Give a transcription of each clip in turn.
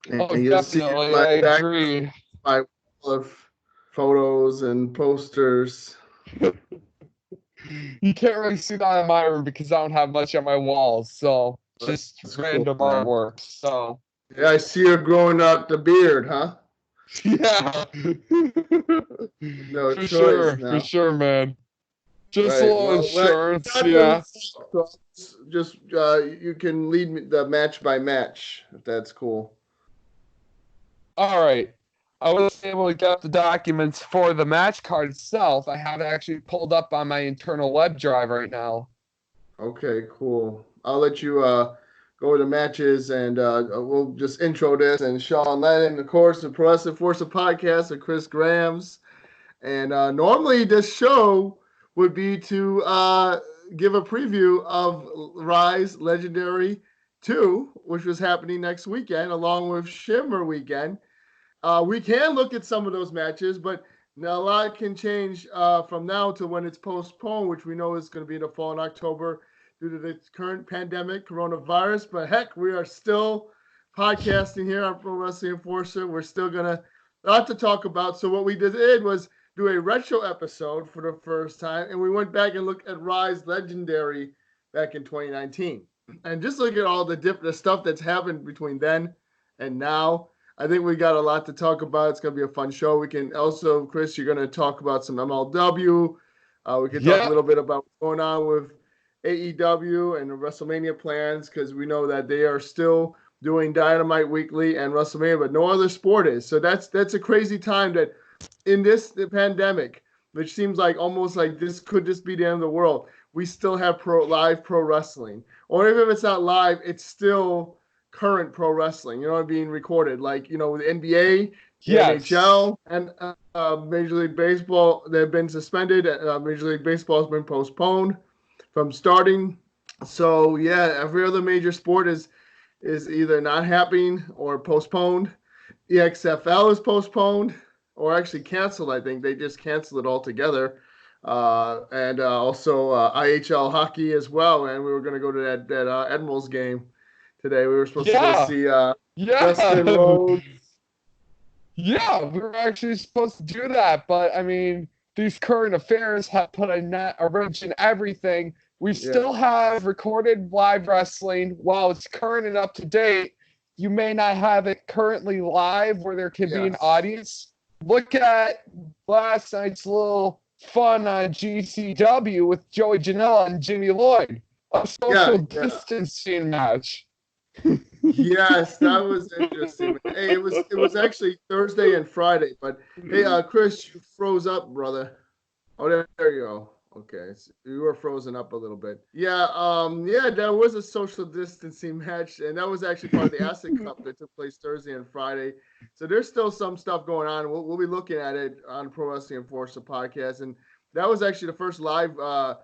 And Oh, you'll see in definitely. my I back agree. my wall of photos and posters. You can't really see that in my room because I don't have much on my walls. So just That's cool, random man. artwork. So Yeah, I see you're growing out the beard, huh? yeah. No choice For now. sure, man. Just a Right. little Well, insurance, not really. yeah. So just you can lead me the match by match if that's cool. All right. I was able to get the documents for the match card itself. I have it actually pulled up on my internal web drive right now. Okay, cool. I'll let you go to matches and we'll just intro this and Sean Lennon, of course, the Progressive Force of Podcast of Chris Grams. And normally this show would be to give a preview of Rise Legendary 2, which was happening next weekend, along with Shimmer weekend. We can look at some of those matches, but now a lot can change from now to when it's postponed, which we know is going to be in the fall in October due to the current pandemic, coronavirus. But heck, we are still podcasting here on Pro Wrestling Enforcer. We're still going to a lot to talk about. So what we did was do a retro episode for the first time, and we went back and looked at Rise Legendary back in 2019, and just look at all the stuff that's happened between then and now. I think we got a lot to talk about. It's going to be a fun show. We can also, Chris, you're going to talk about some MLW. We can talk a Yep. little bit about what's going on with AEW and the WrestleMania plans because we know that they are still doing Dynamite Weekly and WrestleMania, but no other sport is. So that's a crazy time that in the pandemic, which seems like almost like this could just be the end of the world, we still have live pro wrestling. Or even if it's not live, it's still current pro wrestling, being recorded. Like, with the NBA, the Yes. NHL, and Major League Baseball, they've been suspended. Major League Baseball has been postponed from starting. So, yeah, every other major sport is either not happening or postponed. The XFL is postponed or actually canceled. I think they just canceled it altogether. And also IHL hockey as well. And we were going to go to that Admirals game today. We were supposed to go Yeah. see Dustin Yeah. Rhodes. Yeah, we were actually supposed to do that, but I mean, these current affairs have put a wrench in everything. We Yeah. still have recorded live wrestling while it's current and up to date. You may not have it currently live where there can be an Yes. audience. Look at last night's little fun on GCW with Joey Janela and Jimmy Lloyd, a social Yeah. Yeah. distancing match. Yes, that was interesting. Hey, it was actually Thursday and Friday, but hey, Chris, you froze up, brother. Oh, there you go. Okay, so you were frozen up a little bit. Yeah, there was a social distancing match, and that was actually part of the Acid Cup that took place Thursday and Friday. So there's still some stuff going on. We'll be looking at it on Pro Wrestling Enforcer podcast, and that was actually the first live uh,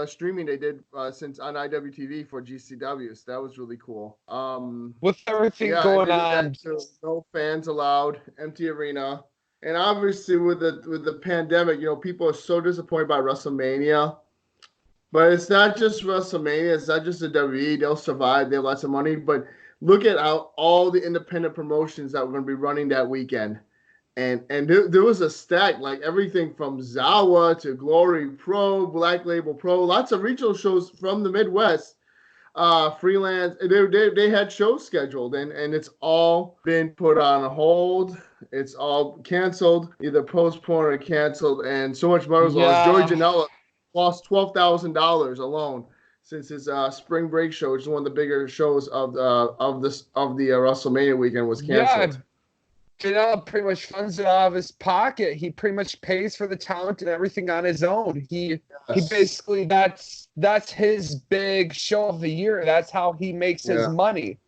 streaming they did since on IWTV for GCW. So that was really cool. With everything Yeah, and going they did on, that too. No fans allowed, empty arena. And obviously with the pandemic, people are so disappointed by WrestleMania. But it's not just WrestleMania. It's not just the WWE. They'll survive. They have lots of money. But look at all the independent promotions that were going to be running that weekend. And there was a stack, like everything from Zawa to Glory Pro, Black Label Pro, lots of regional shows from the Midwest, freelance. They had shows scheduled, and it's all been put on hold. It's all canceled, either postponed or canceled, and so much money was lost. Joey yeah, Janela lost $12,000 alone since his spring break show, which is one of the bigger shows of the WrestleMania weekend, was yeah, canceled. Janela pretty much funds it out of his pocket. He pretty much pays for the talent and everything on his own. He Yes. basically that's his big show of the year. That's how he makes his Yeah. money.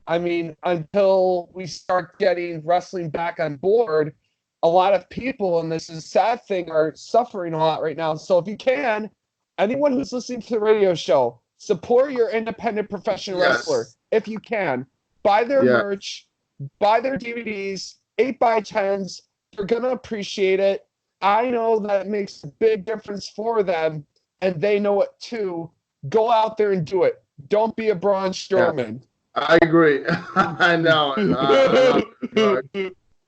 I mean, until we start getting wrestling back on board, a lot of people, and this is a sad thing, are suffering a lot right now. So if you can, anyone who's listening to the radio show, support your independent professional wrestler Yes. if you can. Buy their Yeah. merch, buy their DVDs, 8x10s. They're going to appreciate it. I know that makes a big difference for them, and they know it too. Go out there and do it. Don't be a Braun Yeah. Strowman. I agree. I know.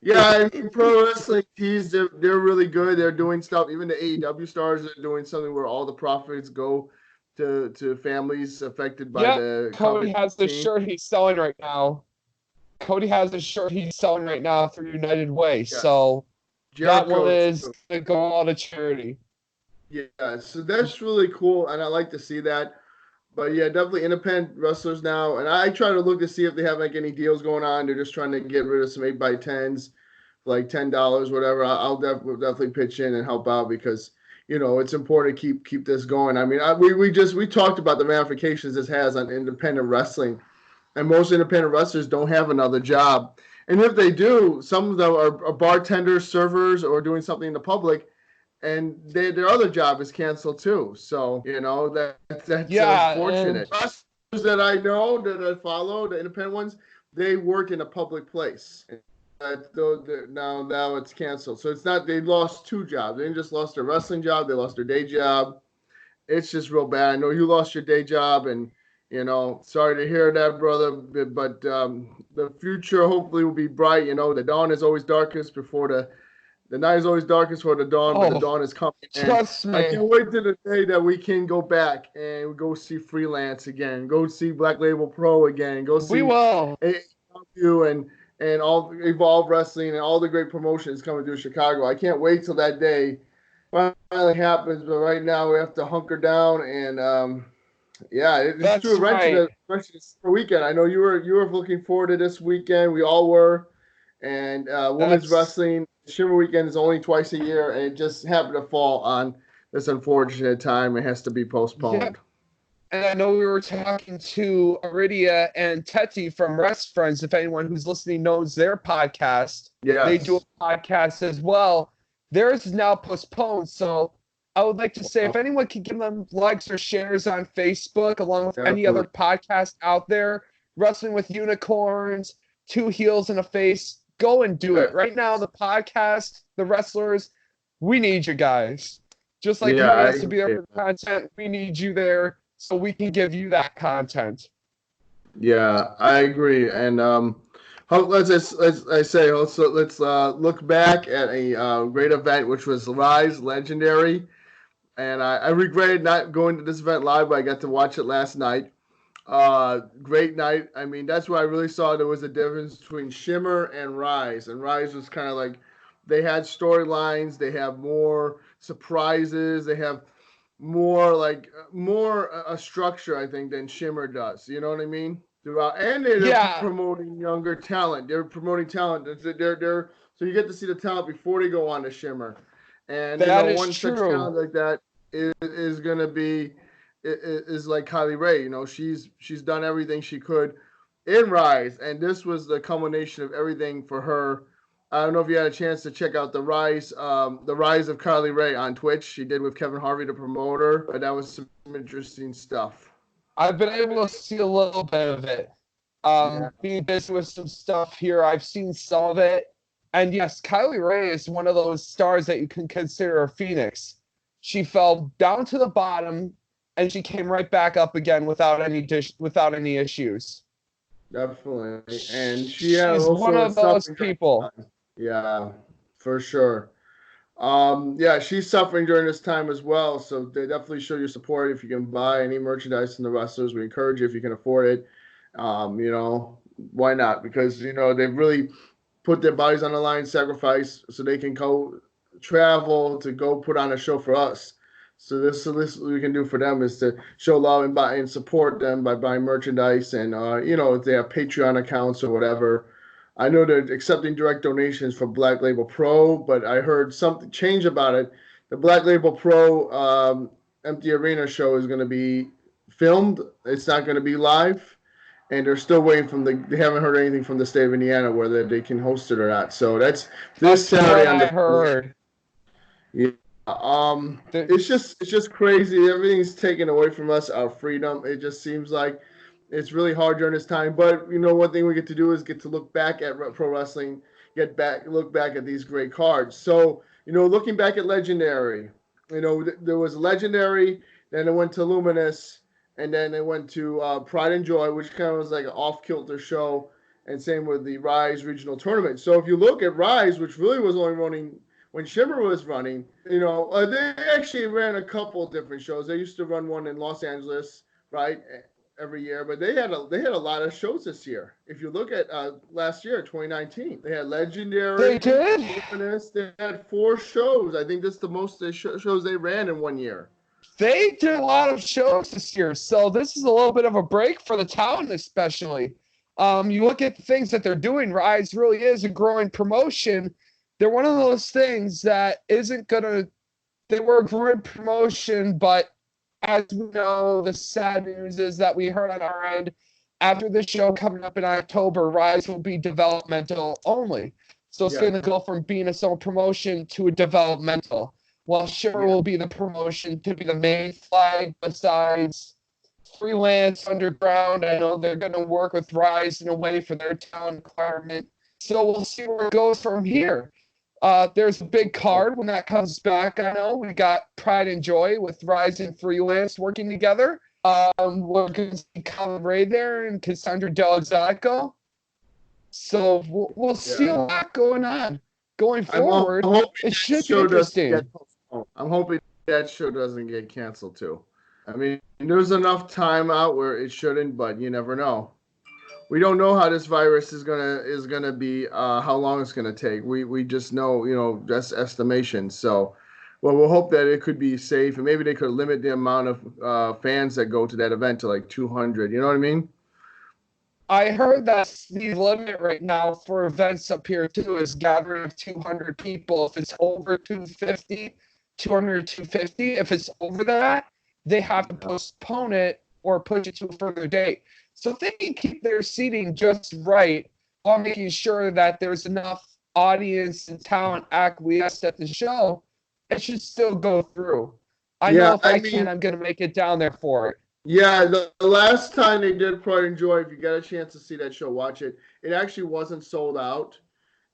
Yeah, I mean, pro wrestling tees, they're really good. They're doing stuff. Even the AEW stars are doing something where all the profits go to families affected by Yep, the Cody has the COVID-19. shirt he's selling right now. Cody has the shirt he's selling right now through United Way. Yes. So that one Jericho is too. going to go all to charity. Yeah, so that's really cool, and I like to see that. But yeah, definitely independent wrestlers now, and I try to look to see if they have like any deals going on. They're just trying to get rid of some 8x10s, like $10, whatever. I'll definitely pitch in and help out because it's important to keep this going. I mean, we talked about the ramifications this has on independent wrestling, and most independent wrestlers don't have another job, and if they do, some of them are bartenders, servers, or doing something in the public, and their other job is canceled too. So that's Yeah, unfortunate. and Wrestlers that I know that I follow, the independent ones, they work in a public place. Now it's canceled. So it's not they lost two jobs. They didn't just lost their wrestling job. They lost their day job. It's just real bad. I know you lost your day job, and sorry to hear that, brother. But the future hopefully will be bright. The dawn is always darkest before the night is always darkest for the dawn, but the oh, dawn is coming. And trust I me, can't wait to the day that we can go back and go see freelance again, go see Black Label Pro again, go we see will. AEW and all Evolve Wrestling and all the great promotions coming through Chicago. I can't wait till that day finally happens. But right now we have to hunker down and yeah, it's true. That's right. Wrench this weekend. I know you were looking forward to this weekend. We all were. And women's That's wrestling Shimmer weekend is only twice a year, and it just happened to fall on this unfortunate time. It has to be yep. postponed. And I know we were talking to Aridia and Teti from Rest Friends. If anyone who's listening knows their podcast, they do Yes. a podcast as well. Theirs is now postponed. So I would like to say if anyone can give them likes or shares on Facebook, along with any other Definitely. podcast out there, Wrestling with Unicorns, Two Heels and a Face, go and do it. Yes. Right now, the podcast, the wrestlers, we need you guys. Just like Yeah, Cody I has to be there agree. for the content, we need you there so we can give you that content. Yeah, I agree. And let's I say let's look back at a great event, which was RiSE Legendary. And I regretted not going to this event live, but I got to watch it last night. Great night. I mean, that's where I really saw there was a difference between Shimmer and RiSE. And RiSE was kind of like they had storylines, they have more surprises, they have more a structure, I think, than Shimmer does. You know what I mean? Throughout, and they're Yeah, promoting younger talent. They're promoting talent. They're so you get to see the talent before they go on to Shimmer. And that is one such true. talent like that is going to be is like Kylie Ray. She's done everything she could in RiSE, and this was the culmination of everything for her. I don't know if you had a chance to check out the rise of Kylie Ray on Twitch. She did with Kevin Harvey, the promoter, but that was some interesting stuff. I've been able to see a little bit of it. Yeah, Being busy with some stuff here, I've seen some of it. And yes, Kylie Ray is one of those stars that you can consider a phoenix. She fell down to the bottom and she came right back up again without any issues. definitely. And she had She's one also of those suffering during this people. time. Yeah, for sure. Yeah, she's suffering during this time as well. So they definitely show your support if you can buy any merchandise from the wrestlers. We encourage you if you can afford it. Why not? Because they've really put their bodies on the line, sacrifice so they can go travel to go put on a show for us. So this we can do for them is to show love and buy and support them by buying merchandise and if they have Patreon accounts or whatever. I know they're accepting direct donations for Black Label Pro, but I heard something change about it. The Black Label Pro Empty Arena show is going to be filmed. It's not going to be live, and they're still waiting they haven't heard anything from the state of Indiana whether they can host it or not. So that's this That's what Saturday on I the heard. yeah. The, It's just crazy. Everything's taken away from us, our freedom. It just seems like it's really hard during this time. But one thing we get to do is get to look back at pro wrestling, look back at these great cards. So looking back at Legendary, there was Legendary, then it went to Luminous, and then they went to Pride and Joy, which kind of was like an off-kilter show, and same with the RiSE regional tournament. So if you look at RiSE, which really was only running when Shimmer was running, they actually ran a couple different shows. They used to run one in Los Angeles, right, every year, but they had a lot of shows this year. If you look at last year, 2019, they had Legendary. They did. They had 4 shows. I think that's the most shows they ran in one year. They did a lot of shows this year, so this is a little bit of a break for the town, especially. You look at the things that they're doing. RiSE really is a growing promotion. They're one of those things that isn't gonna. They were a growing promotion, but as we know, the sad news is that we heard on our end after the show coming up in October, RiSE will be developmental only. So it's going to go from being a sole promotion to a developmental. While Shimmer will be the promotion to be the main flag besides freelance underground. I know they're going to work with RiSE in a way for their talent requirement. So we'll see where it goes from here. There's a big card when that comes back. I know we got Pride and Joy with RiSE and freelance working together. We're going to see Kylie Ray there and Cassandra Delexaco. So we'll see a lot going on. Going forward, it should be interesting. I'm hoping that show doesn't get canceled too. I mean, there's enough time out where it shouldn't, but you never know. We don't know how this virus is gonna be, how long it's gonna take. We just know, that's estimation. So, well, we'll hope that it could be safe, and maybe they could limit the amount of fans that go to that event to like 200. You know what I mean? I heard that's the limit right now for events up here too, is gathering of 200 people. If it's over 250, 200 to 250, if it's over that, they have to postpone it or push it to a further date. So if they can keep their seating just right while making sure that there's enough audience and talent acquiesced at the show, it should still go through. I know if I can, I'm going to make it down there for it. Yeah, the last time they did Pride and Joy, if you get a chance to see that show, watch it. It actually wasn't sold out.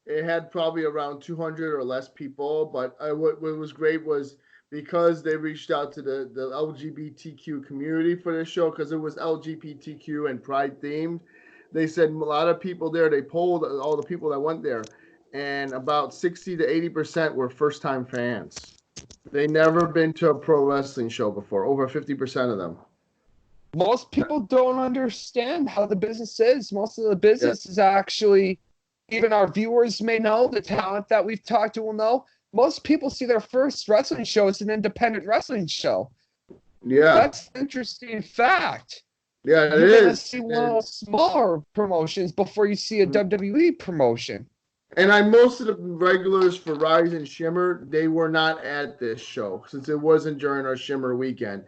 It had probably around 200 or less people, but what was great was because they reached out to the LGBTQ community for this show, because it was LGBTQ and Pride themed. They said a lot of people there, they polled all the people that went there, and about 60 to 80% were first-time fans. They never been to a pro wrestling show before, over 50% of them. Most people don't understand how the business is. Most of the business is actually, even our viewers may know, the talent that we've talked to will know. Most people see their first wrestling show as an independent wrestling show. Yeah. That's an interesting fact. Yeah, it is. You're going to see one of those smaller promotions before you see a WWE promotion. And most of the regulars for RiSE and Shimmer, they were not at this show since it wasn't during our Shimmer weekend.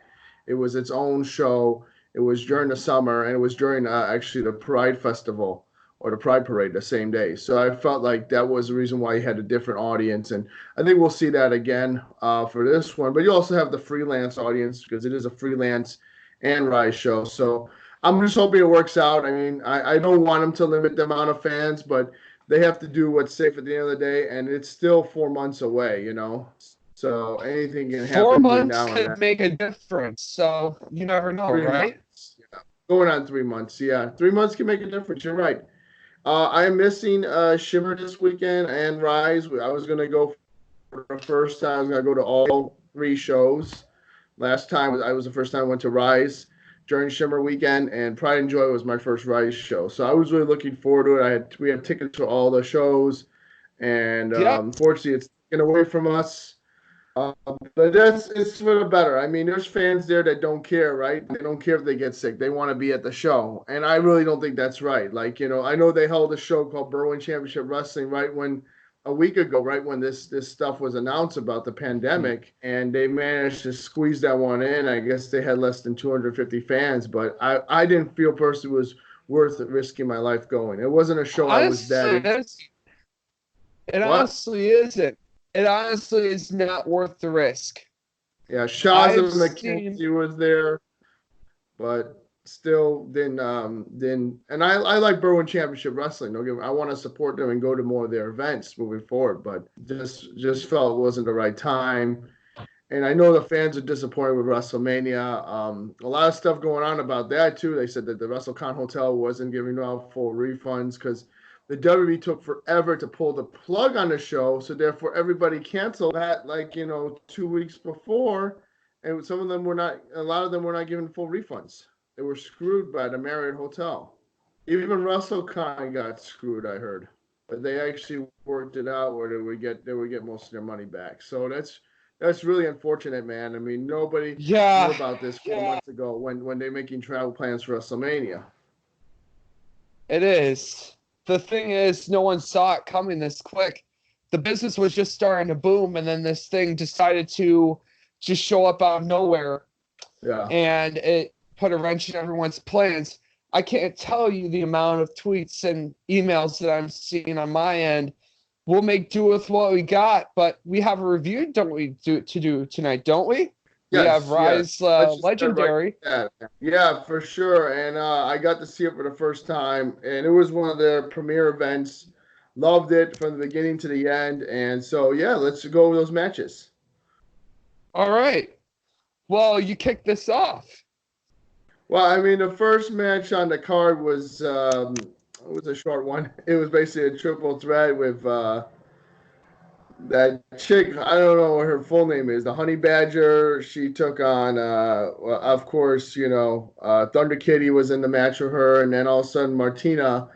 It was its own show. It was during the summer, and it was during actually the Pride Festival or the Pride Parade the same day. So I felt like that was the reason why you had a different audience. And I think we'll see that again for this one. But you also have the freelance audience because it is a freelance and RiSE show. So I'm just hoping it works out. I mean, I don't want them to limit the amount of fans, but they have to do what's safe at the end of the day. And it's still 4 months away, So anything can happen. 4 months could make a difference. So you never know, right? Yeah. Going on 3 months. Yeah. 3 months can make a difference. You're right. I am missing Shimmer this weekend and RiSE. I was going to go for the first time. I was going to go to all 3 shows. Last time I was the first time I went to RiSE during Shimmer weekend, and Pride and Joy was my first RiSE show. So I was really looking forward to it. We had tickets to all the shows, and unfortunately it's taken away from us. But it's for the better. I mean, there's fans there that don't care, right? They don't care if they get sick. They want to be at the show. And I really don't think that's right. Like, I know they held a show called Berwyn Championship Wrestling a week ago, right when this stuff was announced about the pandemic, and they managed to squeeze that one in. I guess they had less than 250 fans, but I didn't feel personally it was worth risking my life going. It wasn't a show I was that. It honestly isn't. It honestly is not worth the risk. Yeah, Shazam McKenzie was there, but still didn't. And I like Berwyn Championship Wrestling. I want to support them and go to more of their events moving forward, but just felt it wasn't the right time. And I know the fans are disappointed with WrestleMania. A lot of stuff going on about that too. They said that the WrestleCon Hotel wasn't giving out full refunds because the WWE took forever to pull the plug on the show. So therefore, everybody canceled that 2 weeks before, and some of them were not. A lot of them were not given full refunds. They were screwed by the Marriott Hotel. Even WrestleCon got screwed, I heard. But they actually worked it out where they would get most of their money back. So that's really unfortunate, man. I mean, nobody knew Yeah, about this 4 months ago when they're making travel plans for WrestleMania. it is. The thing is, no one saw it coming this quick. The business was just starting to boom, and then this thing decided to just show up out of nowhere, Yeah. and it put a wrench in everyone's plans. I can't tell you the amount of tweets and emails that I'm seeing on my end. We'll make do with what we got, but we have a review, don't we, to do tonight, don't we? We have Yes. RiSE Let's just get right Legendary. to that. Yeah, for sure. And I got to see it for the first time, and it was one of their premier events. Loved it from the beginning to the end. And so, yeah, let's go over those matches. All right. Well, you kicked this off. Well, I mean, the first match on the card was a short one. It was basically a triple threat with that chick. I don't know what her full name is. The Honey Badger. She took on, well, of course, Thunder Kitty was in the match with her, and then all of a sudden Martina,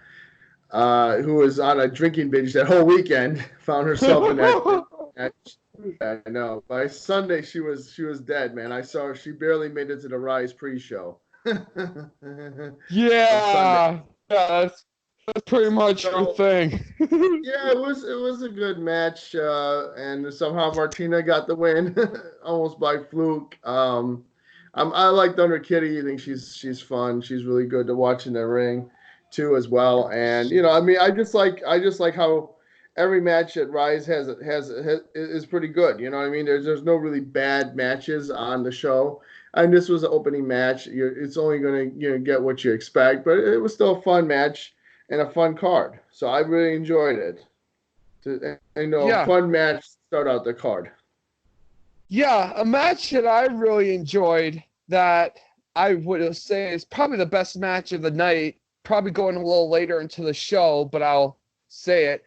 who was on a drinking binge that whole weekend, found herself in that match. I know. By Sunday, she was dead, man. I saw her. She barely made it to the RiSE pre-show. On Sunday. Yeah, that's pretty much her So thing. yeah, it was a good match, and somehow Martina got the win, almost by fluke. I like Thunder Kitty. I think she's fun. She's really good to watch in the ring, too, as well. And I mean, I just like how every match at RiSE has is pretty good. You know what I mean? There's no really bad matches on the show. And this was an opening match. It's only going to get what you expect, but it was still a fun match and a fun card. So I really enjoyed it. Yeah, Fun match to start out the card. yeah, a match that I really enjoyed that I would say is probably the best match of the night. Probably going a little later into the show, but I'll say it.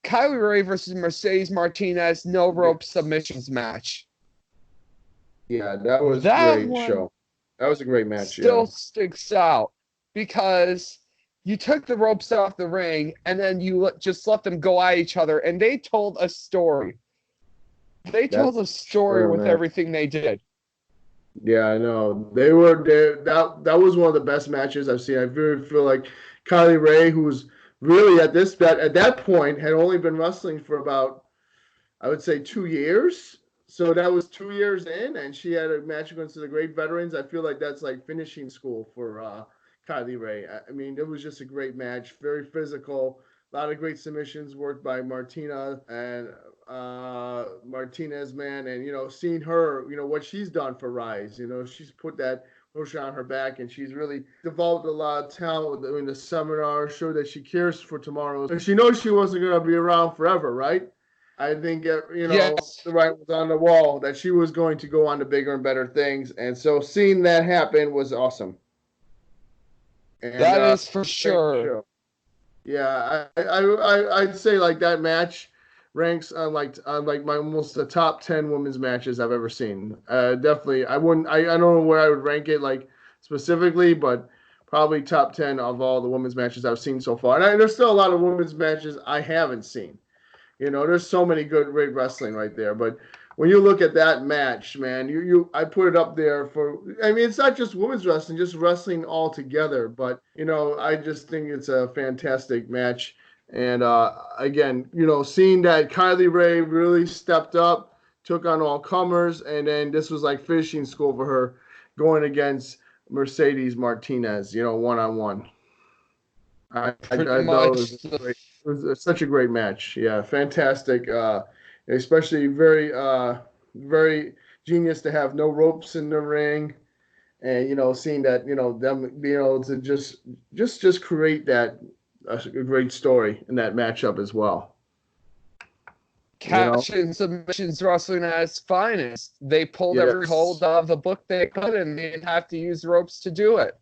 Kylie Ray versus Mercedes Martinez no rope Yes. submissions match. Yeah, that was a That great one show. That was a great match. still Yeah. sticks out because you took the ropes off the ring and then you just let them go at each other, and they told a story. They That's told a story sure, with man. everything they did. Yeah, I know. They were there. That was one of the best matches I've seen. I really feel like Kylie Ray, who's really at that point had only been wrestling for about, I would say, 2 years. So that was 2 years in, and she had a match against the great veterans. I feel like that's like finishing school for Kylie Ray. I mean, it was just a great match, very physical. A lot of great submissions worked by Martina and Martinez, man. And, seeing her, what she's done for RiSE, she's put that motion on her back, and she's really developed a lot of talent in the seminar, showed that she cares for tomorrow. And she knows she wasn't going to be around forever, right? I think Yes, the writing was on the wall that she was going to go on to bigger and better things, and so seeing that happen was awesome. And that is for great sure. show. Yeah, I'd say like that match ranks on like my almost the top 10 women's matches I've ever seen. Definitely, I don't know where I would rank it like specifically, but probably top 10 of all the women's matches I've seen so far. And there's still a lot of women's matches I haven't seen. There's so many great wrestling right there. But when you look at that match, man, I put it up there for. I mean, it's not just women's wrestling, just wrestling all together. But I just think it's a fantastic match. And again, seeing that Kylie Ray really stepped up, took on all comers, and then this was like finishing school for her, going against Mercedes Martinez, one on one. I Pretty thought it was much the great. It was such a great match. Yeah, fantastic. Especially very, very genius to have no ropes in the ring, and seeing that them being able to just create that a great story in that matchup as well. You know? Cash and submissions wrestling at its finest. They pulled every Yes. hold out of the book they could, and they didn't have to use ropes to do it.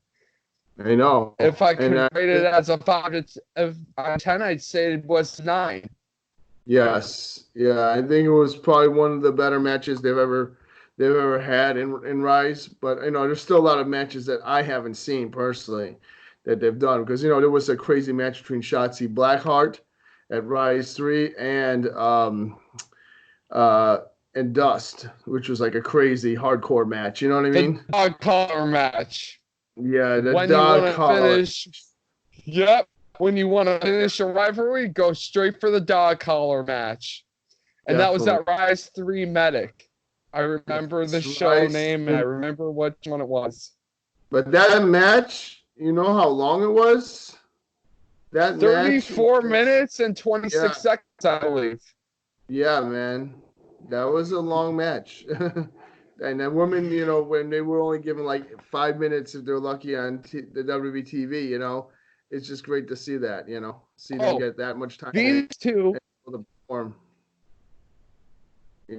I know. If I And could rate it as a 5 out of 10, I'd say it was 9. yes, yeah, I think it was probably one of the better matches they've ever had in RiSE. But there's still a lot of matches that I haven't seen personally that they've done because there was a crazy match between Shotzi Blackheart at RiSE 3 uh and Dust, which was like a crazy hardcore match. You know what I mean? The dog collar match. Yeah, the When you dog want to collar. finish, yep. When you want to finish a rivalry, go straight for the dog collar match. And that was Definitely. at RiSE 3 Medic. I remember the Yes, show RiSE name, and I remember which one it was. But that match, you know how long it was? That 34 match, minutes and 26 seconds, I believe. yeah, man, that was a long match. And then women, when they were only given like 5 minutes if they're lucky on the WB TV, it's just great to see that, see them get that much time These two, to perform.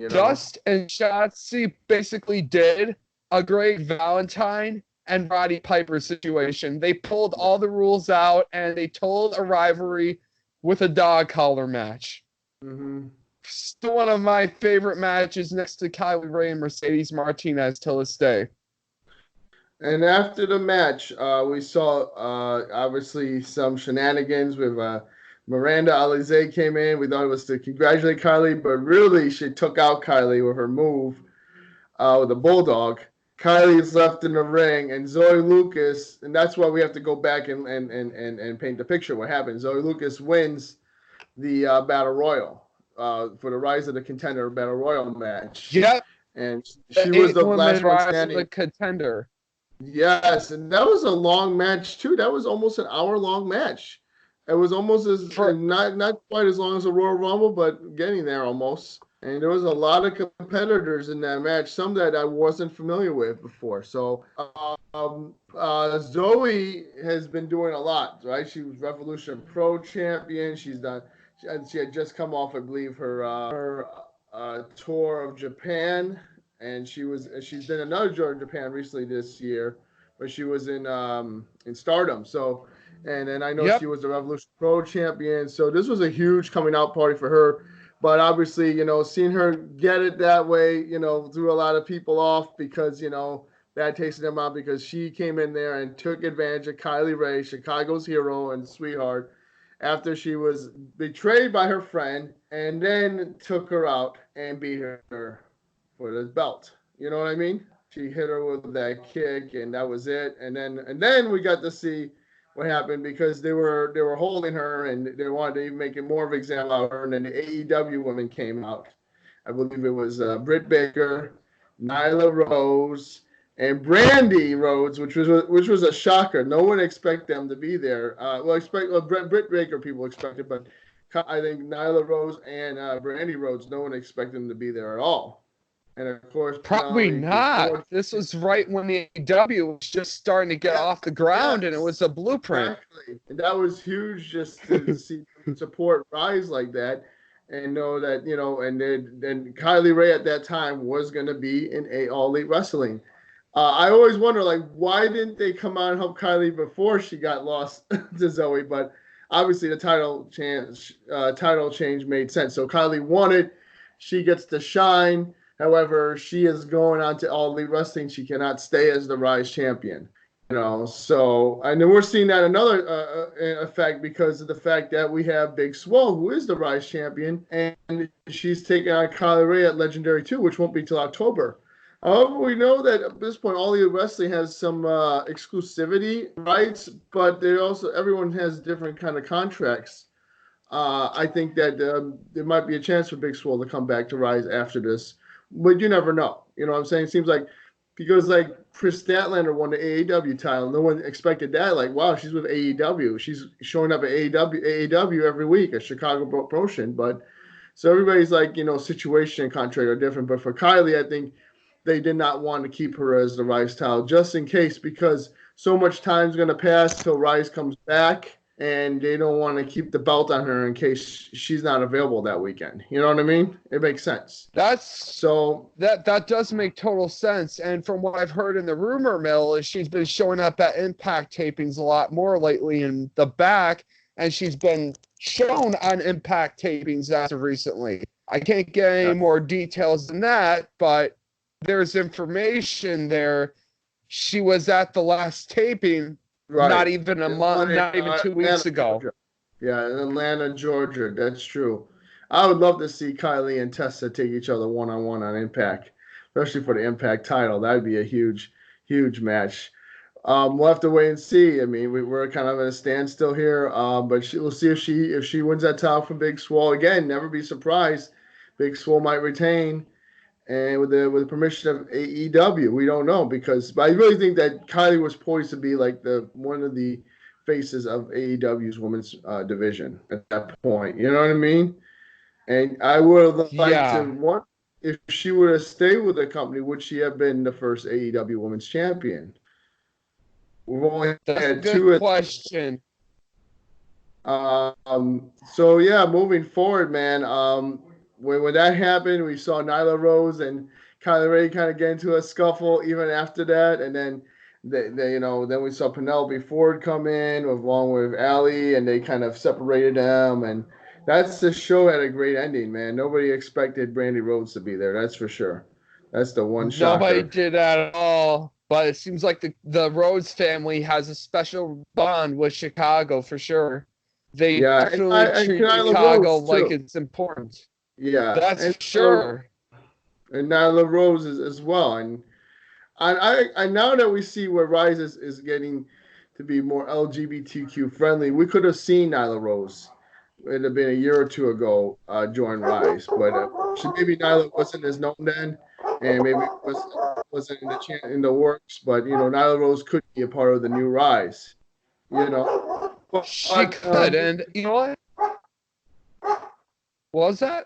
Dust and Shotzi, basically did a great Valentine and Roddy Piper situation. They pulled all the rules out and they told a rivalry with a dog collar match. Mm-hmm. Still one of my favorite matches next to Kylie Ray and Mercedes Martinez till this day. And after the match, we saw obviously some shenanigans with Miranda Alize came in. We thought it was to congratulate Kylie, but really she took out Kylie with her move with the Bulldog. Kylie's left in the ring, and Zoe Lucas, and that's why we have to go back and paint the picture what happened. Zoe Lucas wins the Battle Royal for the Rise of the Contender Battle Royal match. Yep. And she was the last one standing. The contender. Yes, and that was a long match too. That was almost an hour-long match. It was almost not quite as long as a Royal Rumble, but getting there almost. And there was a lot of competitors in that match, some that I wasn't familiar with before. So Zoe has been doing a lot, right? She was Revolution Pro champion. She had just come off, I believe, her tour of Japan. And she's done another tour in Japan recently this year, but she was in Stardom. So, and then I know she was the Revolution Pro champion. So this was a huge coming out party for her. But obviously, seeing her get it that way, threw a lot of people off because, that tasted them out because she came in there and took advantage of Kylie Ray, Chicago's hero and sweetheart, after she was betrayed by her friend, and then took her out and beat her for the belt. You know what I mean? She hit her with that kick, and that was it. And then we got to see what happened because they were holding her, and they wanted to even make it more of an example of her. And then the AEW women came out. I believe it was Britt Baker, Nyla Rose, and Brandy Rhodes, which was a shocker. No one expected them to be there. Britt Baker people expected, but I think Nyla Rose and Brandy Rhodes, no one expected them to be there at all. And of course, probably not. This was right when the AEW was just starting to get off the ground, and it was a blueprint. Exactly. And that was huge just to see support RiSE like that, and know that and then Kylie Ray at that time was going to be in All Elite Wrestling. I always wonder, why didn't they come out and help Kylie before she got lost to Zoe? But obviously, the title change made sense. So Kylie won it. She gets to shine. However, she is going on to All Elite Wrestling. She cannot stay as the RiSE champion. So, and then we're seeing that another effect because of the fact that we have Big Swole, who is the RiSE champion, and she's taking on Kylie Ray at Legendary 2, which won't be till October. However, we know that at this point, All Elite Wrestling has some exclusivity rights, but everyone has different kind of contracts. I think that there might be a chance for Big Swole to come back to RiSE after this. But you never know. You know what I'm saying? It seems like because Chris Statlander won the AEW title, no one expected that. Wow, she's with AEW. She's showing up at AEW every week, a Chicago promotion. But so everybody's situation and contract are different. But for Kylie, I think they did not want to keep her as the RiSE title just in case because so much time's going to pass till RiSE comes back. and they don't want to keep the belt on her in case she's not available that weekend. You know what I mean? It makes sense. So That does make total sense. And from what I've heard in the rumor mill, is she's been showing up at Impact tapings a lot more lately in the back, and she's been shown on Impact tapings as of recently. I can't get any more details than that, but there's information there. She was at the last taping, not even a month, not even 2 weeks ago. Georgia. Yeah, in Atlanta, Georgia. That's true. I would love to see Kylie and Tessa take each other one-on-one on Impact, especially for the Impact title. That would be a huge, huge match. We'll have to wait and see. I mean, we're kind of at a standstill here, but we'll see if she wins that title from Big Swole again. Never be surprised. Big Swole might retain, and with the permission of AEW, we don't know but I really think that Kylie was poised to be like one of the faces of AEW's women's division at that point. You know what I mean? And I would have liked to want if she would have stayed with the company, would she have been the first AEW women's champion? We've only had two. Good question. So yeah, moving forward, man. When that happened, we saw Nyla Rose and Kylie Ray kind of get into a scuffle even after that, and then then we saw Penelope Ford come in along with Allie, and they kind of separated them, and the show had a great ending, man. Nobody expected Brandy Rhodes to be there, that's for sure. That's the one shocker. Nobody did at all, but it seems like the Rhodes family has a special bond with Chicago for sure. They definitely treat Chicago like it's important. Yeah, that's for sure. And Nyla Rose as well. And I now that we see where RiSE is getting to be more LGBTQ friendly, we could have seen Nyla Rose. It'd have been a year or two ago join RiSE, but maybe Nyla wasn't as known then, and maybe it wasn't in the works. But Nyla Rose could be a part of the new RiSE. She could, and you know what? What was that?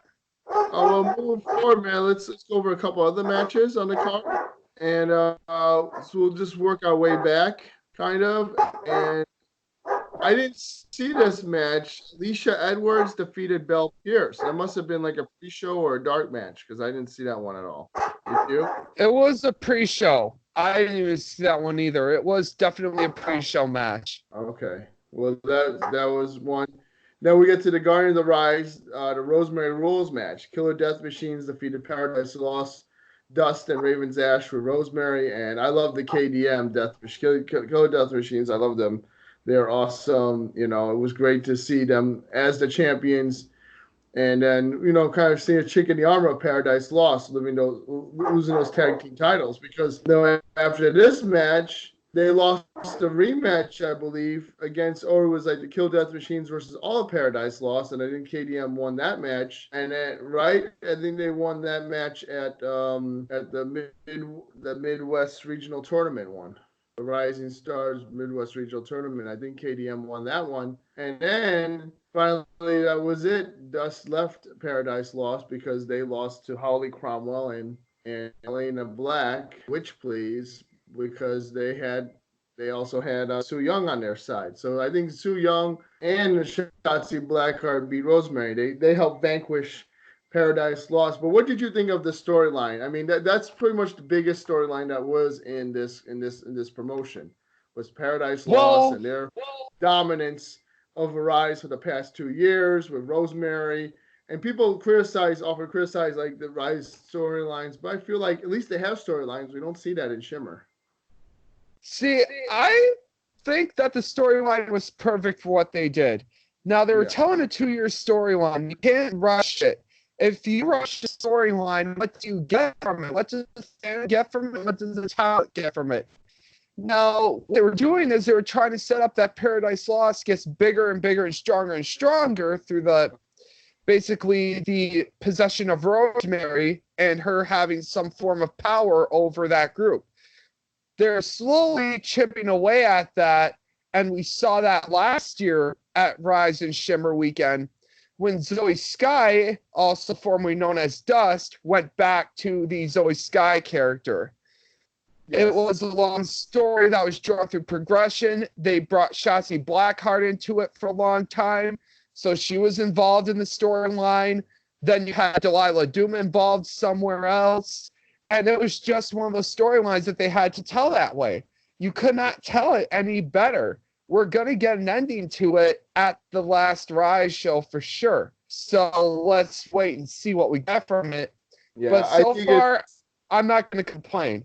Well, moving forward, man, let's go over a couple other matches on the card, and so we'll just work our way back, kind of. And I didn't see this match. Alicia Edwards defeated Belle Pierce. That must have been like a pre-show or a dark match because I didn't see that one at all. Did you? It was a pre-show. I didn't even see that one either. It was definitely a pre-show match. Okay. Well, that was one. Then we get to the Guardian of the RiSE, the Rosemary Rules match. Killer Death Machines defeated Paradise Lost, Dust, and Raven's Ash with Rosemary. And I love the KDM Killer Death Machines. I love them. They're awesome. It was great to see them as the champions. And then, kind of seeing a chick in the armor of Paradise Lost losing those tag team titles. Because after this match, they lost the rematch, I believe, against, or it was like the Kill Death Machines versus All of Paradise Lost, and I think KDM won that match. And then, I think they won that match at the Midwest Regional Tournament one. The Rising Stars Midwest Regional Tournament. I think KDM won that one. And then finally, that was it. Dust left Paradise Lost because they lost to Holly Cromwell and Elena Black, which please, because they also had Su Yung on their side. So I think Su Yung and Shotzi Blackheart beat Rosemary. They helped vanquish Paradise Lost. But what did you think of the storyline? I mean, that's pretty much the biggest storyline that was in this promotion was Paradise Lost and their dominance of RiSE for the past 2 years with Rosemary. And people often criticize like the RiSE storylines, but I feel like at least they have storylines. We don't see that in Shimmer. See, I think that the storyline was perfect for what they did. Now, they were telling a 2-year storyline. You can't rush it. If you rush the storyline, what do you get from it? What does the fan get from it? What does the talent get from it? Now, what they were doing is they were trying to set up that Paradise Lost gets bigger and bigger and stronger through basically the possession of Rosemary and her having some form of power over that group. They're slowly chipping away at that, and we saw that last year at RiSE and Shimmer weekend when Zoe Sky, also formerly known as Dust, went back to the Zoe Sky character. It was a long story that was drawn through progression. They brought Shotzi Blackheart into it for a long time, so she was involved in the storyline. Then you had Delilah Doom involved somewhere else, and it was just one of those storylines that they had to tell that way. You could not tell it any better. We're going to get an ending to it at the last RiSE show for sure. So let's wait and see what we get from it. Yeah, But so far, I'm not going to complain.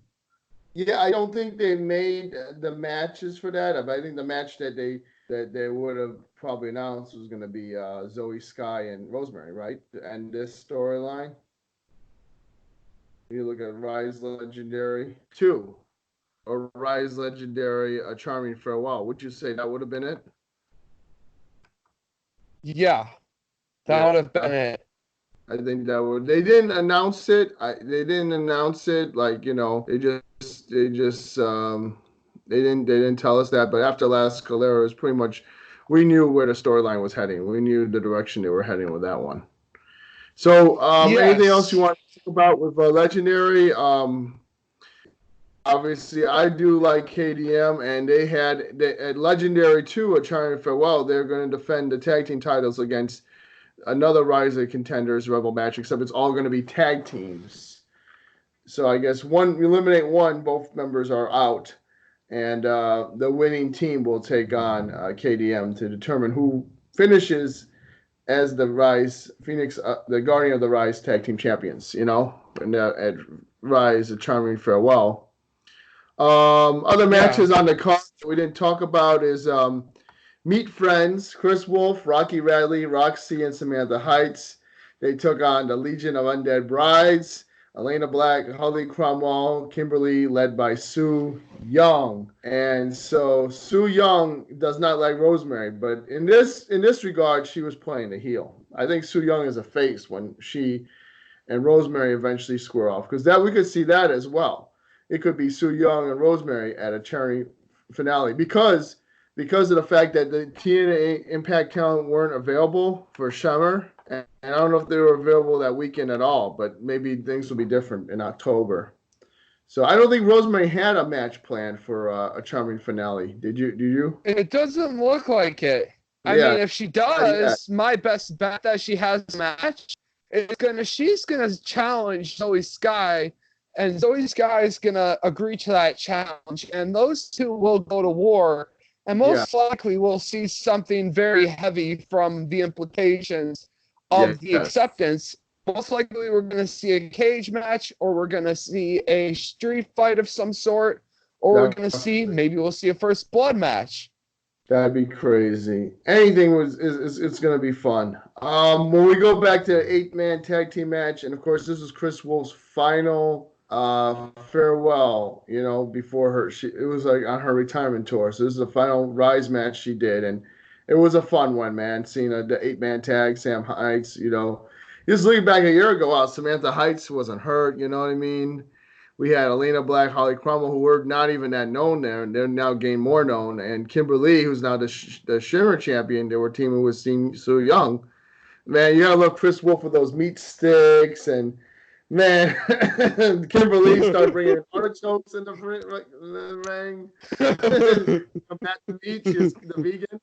Yeah, I don't think they made the matches for that. I think the match that they would have probably announced was going to be Zoe Sky and Rosemary, right? And this storyline. You look at RiSE Legendary 2 or RiSE Legendary A Charming Farewell. Would you say that would have been it? Yeah, that would have been it. I think that would. They didn't announce it. They didn't announce it. Like, you know, they didn't tell us that. But after last Calera, it was pretty much, we knew where the storyline was heading. We knew the direction they were heading with that one. So, anything else you want to talk about with Legendary? Obviously, I do like KDM, and they had at Legendary 2, A Charming Farewell, they're going to defend the tag team titles against another RiSE Contenders Rebel match, except it's all going to be tag teams. So I guess you eliminate one, both members are out, and the winning team will take on KDM to determine who finishes as the RiSE Phoenix, the Guardian of the RiSE Tag Team Champions. You know, and at RiSE A Charming Farewell. Other matches on the card that we didn't talk about is Meet Friends, Chris Wolf, Rocky Radley, Roxy, and Samantha Heights. They took on the Legion of Undead Brides, Elena Black, Holly Cromwell, Kimberly, led by Sue Young. And so Sue Young does not like Rosemary, but in this regard, she was playing the heel. I think Sue Young is a face when she and Rosemary eventually square off, because that we could see that as well. It could be Sue Young and Rosemary at a charity finale because of the fact that the TNA Impact talent weren't available for Shimmer. And I don't know if they were available that weekend at all, but maybe things will be different in October. So I don't think Rosemary had a match planned for a charming finale. Did you? It doesn't look like it. I mean, if she does, my best bet that she has a match is she's gonna challenge Zoe Sky, and Zoe Sky is gonna agree to that challenge, and those two will go to war. And most likely we'll see something very heavy from the implications of the acceptance. Most likely we're going to see a cage match, or we're going to see a street fight of some sort, or we're going to see, maybe we'll see a first blood match. That'd be crazy. Anything it's going to be fun. When we go back to the 8-man tag team match, and of course this is Chris Wolf's final farewell, you know, before it was like on her retirement tour. So this is the final RiSE match she did, and it was a fun one, man. Seeing the 8-man tag, Sam Heights, you know, just looking back a year ago, Samantha Heights wasn't hurt, you know what I mean? We had Elena Black, Holly Cromwell, who were not even that known there, and they're now getting more known, and Kimberly, who's now the Shimmer champion. They were teaming with Sue Young. Man, you gotta love Chris Wolf with those meat sticks, and man, Kimberly started bringing artichokes in the ring. Matt the Beach is the vegan,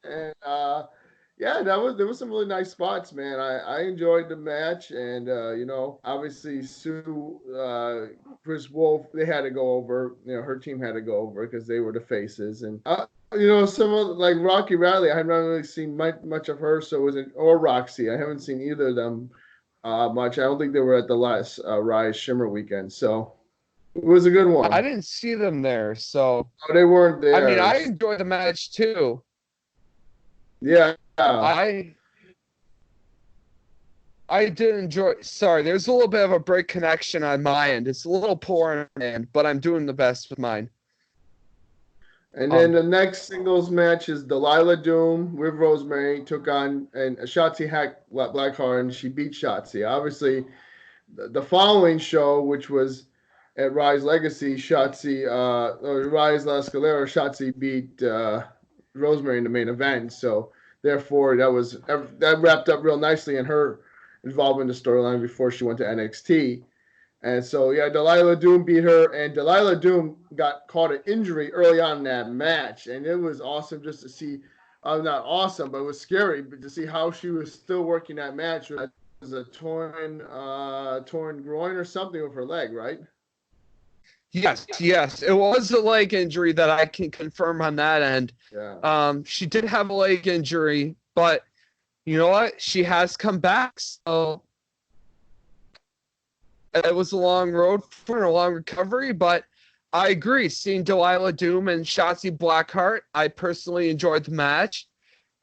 and there was some really nice spots, man. I enjoyed the match, and you know, obviously Sue, Chris Wolf, they had to go over. You know, her team had to go over because they were the faces, and you know, some like Rocky Radley, I haven't really seen much of her, or Roxy, I haven't seen either of them much. I don't think they were at the last RiSE Shimmer weekend, so it was a good one. I didn't see them there, so they weren't there. I mean, I enjoyed the match too. Yeah, I did enjoy. Sorry, there's a little bit of a break connection on my end. It's a little poor on my end, but I'm doing the best with mine. And then the next singles match is Delilah Doom with Rosemary took on and Shotzi Blackheart, and she beat Shotzi. Obviously, the following show, which was at RiSE Legacy, RiSE La Escalera, Shotzi beat Rosemary in the main event. So therefore, that wrapped up real nicely in her involvement in the storyline before she went to NXT. And so, yeah, Delilah Doom beat her, and Delilah Doom got caught an injury early on in that match, and it was awesome just to see. Not awesome, but it was scary, but to see how she was still working that match. It was a torn groin or something with her leg, right? Yes, it was a leg injury that I can confirm on that end. Yeah. She did have a leg injury, but you know what? She has come back, so it was a long road for her, a long recovery, but I agree. Seeing Delilah Doom and Shotzi Blackheart, I personally enjoyed the match.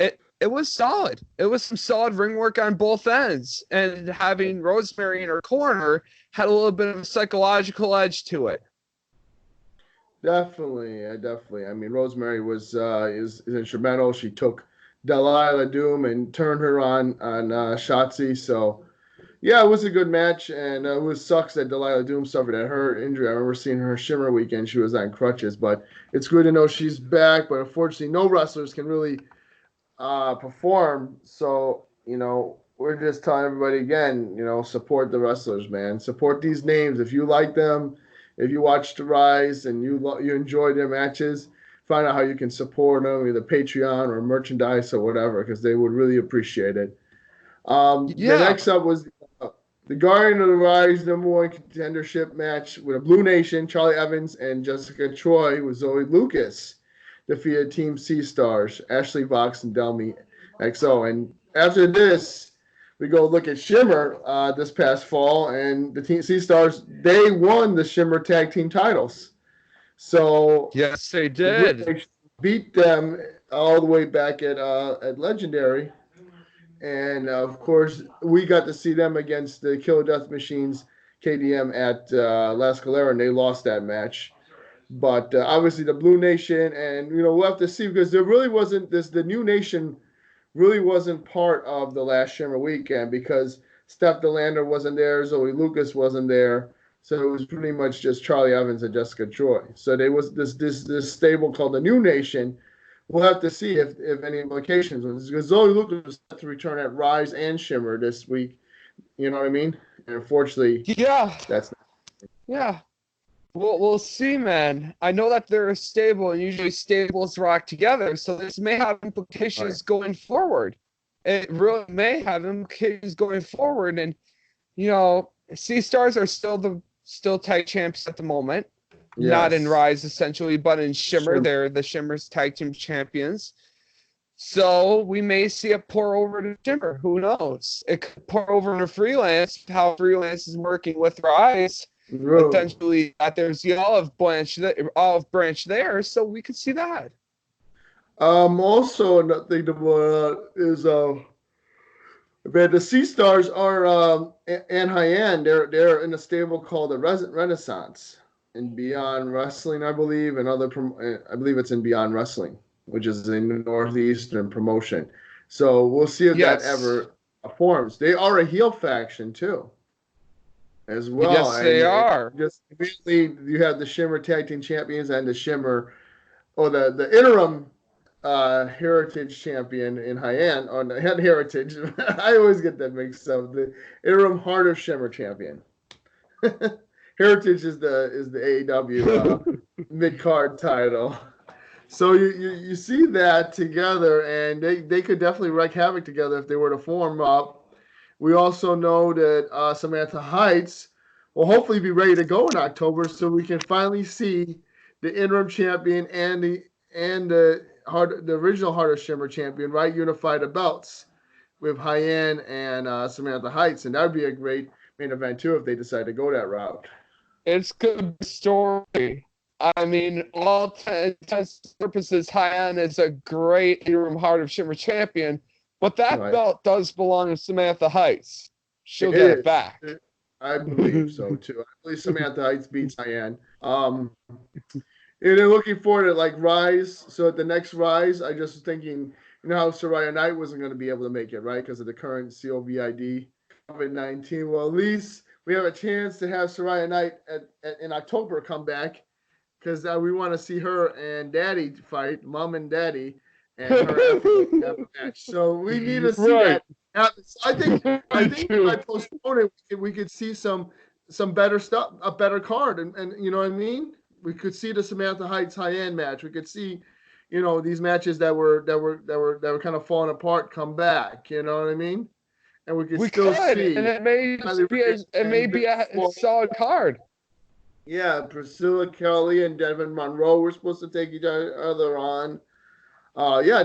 It was solid. It was some solid ring work on both ends, and having Rosemary in her corner had a little bit of a psychological edge to it. Definitely, definitely. I mean, Rosemary was is instrumental. She took Delilah Doom and turned her on Shotzi. So yeah, it was a good match, and it was sucks that Delilah Doom suffered at her injury. I remember seeing her Shimmer weekend; she was on crutches, but it's good to know she's back. But unfortunately, no wrestlers can really perform. So we're just telling everybody again, support the wrestlers, man. Support these names if you like them. If you watch the RiSE and you enjoy their matches, find out how you can support them, either Patreon or merchandise or whatever, because they would really appreciate it. The Yeah, next up was the Guardian of the Rise #1 contendership match with a Blue Nation, Charlie Evans and Jessica Troy with Zoe Lucas defeated Team Sea Stars, Ashley Vox and Delmy XO. And after this, we go look at Shimmer this past fall, and the Team Sea Stars, they won the Shimmer tag team titles. So yes, they the Blue did. Nation beat them all the way back at Legendary. And of course, we got to see them against the Kill Death Machines KDM at La Escalera, and they lost that match. But obviously, the Blue Nation, and we'll have to see because there really wasn't this. The New Nation really wasn't part of the last Shimmer weekend because Steph Delander wasn't there, Zoe Lucas wasn't there, so it was pretty much just Charlie Evans and Jessica Troy. So there was this stable called the New Nation. We'll have to see if any implications because Zoe Lucas was set to return at RiSE and Shimmer this week. You know what I mean? And unfortunately, Yeah, that's yeah. We'll see, man. I know that they're stable, and usually stables rock together, so this may have not right. implications going forward. It really may have implications going forward, and Sea Stars are still tag champs at the moment. Not in Yes. RiSE essentially, but in Shimmer, Shimmer. they're the Shimmer's tag team champions. So we may see it pour over to Shimmer. Who knows? It could pour over to Freelance, how Freelance is working with RiSE. Really. Potentially that there's the olive branch there, so we could see that. Also, another thing to is but the Sea Stars are and Hyann. They're in a stable called the Renaissance in Beyond Wrestling, I believe, and I believe it's in Beyond Wrestling, which is a northeastern promotion. So we'll see if that Yes. ever forms. They are a heel faction too, as well, Yes, they and are. just immediately you have the Shimmer Tag Team Champions and the Shimmer or the interim heritage champion in Hyann on the heritage. I always get that mixed up. The interim Heart of Shimmer champion. Heritage is the AEW mid card title. So you see that together, and they could definitely wreak havoc together if they were to form up. We also know that Samantha Heights will hopefully be ready to go in October, so we can finally see the interim champion and the original Heart of Shimmer champion, right? Unify the belts with Hyann and Samantha Heights, and that would be a great main event too if they decide to go that route. It's good story. I mean, all intents and purposes, Hyan is a great interim Heart of Shimmer champion, but that Right. belt does belong to Samantha Heights. She'll It get it is. back. I believe so too. I believe Samantha Heights beats Hyann. And then looking forward to like RiSE. So at the next RiSE, I just was thinking, how Soraya Knight wasn't going to be able to make it, right? Because of the current COVID COVID-19. Well, at least we have a chance to have Soraya Knight in October come back because we want to see her and Daddy fight, Mom and Daddy, and her have a match. So we need to see Right. that happen. So I think Me if I too. postpone it, we could see some some better stuff, a better card, and you know what I mean. We could see the Samantha Heights high end match. We could see, these matches that were kind of falling apart come back. You know what I mean? And we could We still could, and see it may Kylie be Ray it may and be a Well, solid card. yeah, Priscilla Kelly and Devin Monroe were supposed to take each other on. Yeah,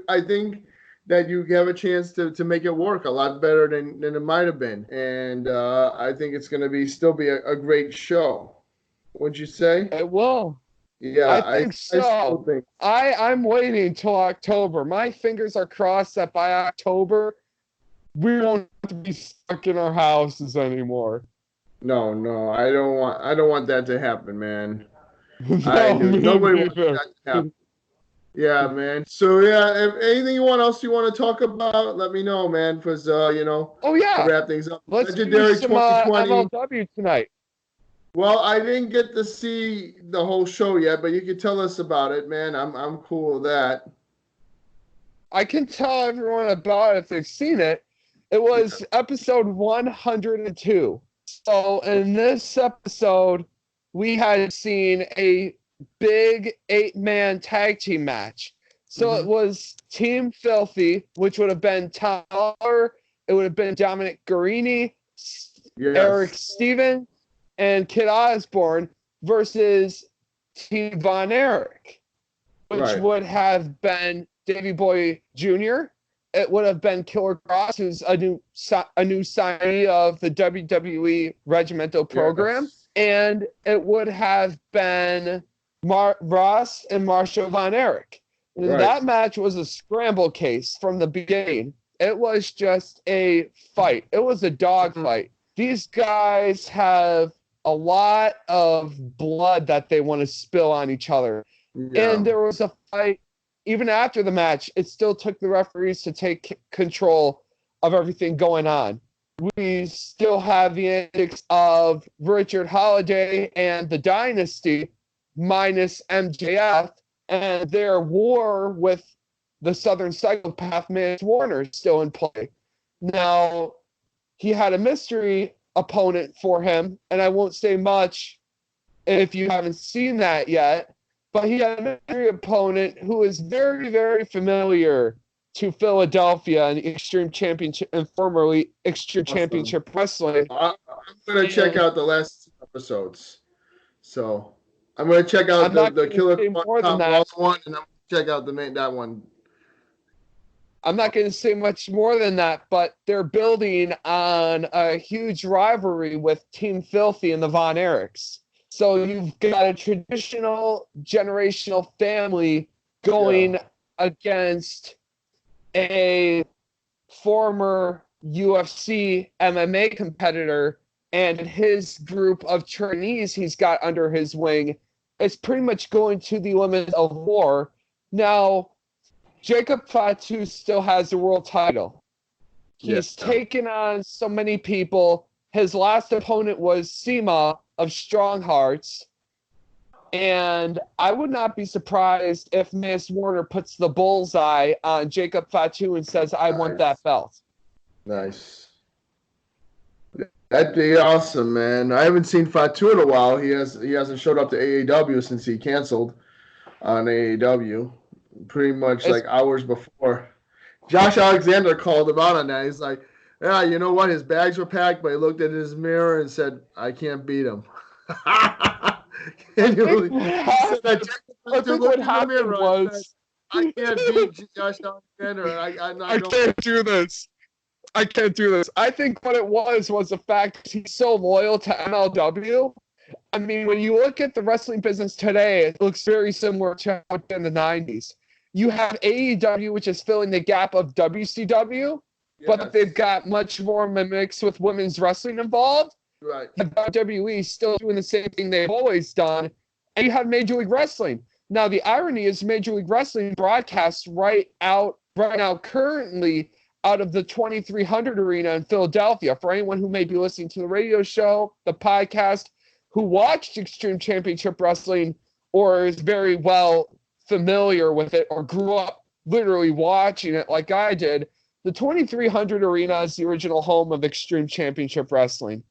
I think that you have a chance to make it work a lot better than it might have been, and I think it's going to still be a great show. Wouldn't you say? It will. Yeah, I I think still so. think. I'm waiting till October. My fingers are crossed that by October we won't have to be stuck in our houses anymore. No, no, I don't want that to happen, man. I No, do. me Nobody wants neither. that to happen. Yeah, man. So yeah, if anything else you want to talk about, let me know, man. Because Oh to yeah, wrap things up, let's do Legendary some 2020. MLW tonight. Well, I didn't get to see the whole show yet, but you can tell us about it, man. I'm cool with that. I can tell everyone about it if they've seen it. It Yeah. was episode 102. So in this episode, we had seen a big 8-man tag team match. So it Hmm. was Team Filthy, which would have been Tyler, it would have been Dominic Guarini, Eric Yes. Stevens, and Kid Osborne versus Team Von Erich, which Right. would have been Davey Boy Jr. It would have been Killer Cross, who's a new signee of the WWE Regimental program, Yes. and it would have been Ross and Marshall Von Erich. Right. That match was a scramble case from the beginning. It was just a fight. It was a dog fight. These guys have a lot of blood that they want to spill on each other. Yeah. And there was a fight even after the match. It still took the referees to take control of everything going on. We still have the antics of Richard Holiday and the Dynasty minus MJF and their war with the Southern Psychopath Mance Warner still in play. Now, he had a mystery opponent for him, and I won't say much if you haven't seen that yet, but he had a mystery opponent who is very, very familiar to Philadelphia and Extreme Championship and formerly Extreme Awesome. Championship Wrestling. I'm gonna check out the last episodes. So I'm gonna check out the Killer Tom Ross one, and I'm gonna check out that one. I'm not going to say much more than that, but they're building on a huge rivalry with Team Filthy and the Von Erichs. So you've got a traditional generational family going against a former UFC MMA competitor and his group of trainees he's got under his wing. It's pretty much going to the limit of war. Now, Jacob Fatu still has the world title. He's taken on so many people. His last opponent was Sema of Strong Hearts. And I would not be surprised if Mance Warner puts the bullseye on Jacob Fatu and says, I want that belt. Nice. That'd be awesome, man. I haven't seen Fatu in a while. He hasn't showed up to AEW since he canceled on AEW. Pretty much like hours before. Josh Alexander called him out on that. He's like, yeah, you know what? His bags were packed, but he looked at his mirror and said, I can't beat him. I think what happened was, I can't beat Josh Alexander. I can't do this. I can't do this. I think what it was the fact he's so loyal to MLW. I mean, when you look at the wrestling business today, it looks very similar to in the 90s. You have AEW, which is filling the gap of WCW, but they've got much more mimics with women's wrestling involved. Right. WWE still doing the same thing they've always done. And you have Major League Wrestling. Now, the irony is Major League Wrestling broadcasts right now currently out of the 2300 arena in Philadelphia. For anyone who may be listening to the radio show, the podcast, who watched Extreme Championship Wrestling or is very well familiar with it or grew up literally watching it like I did, the 2300 arena is the original home of Extreme Championship Wrestling.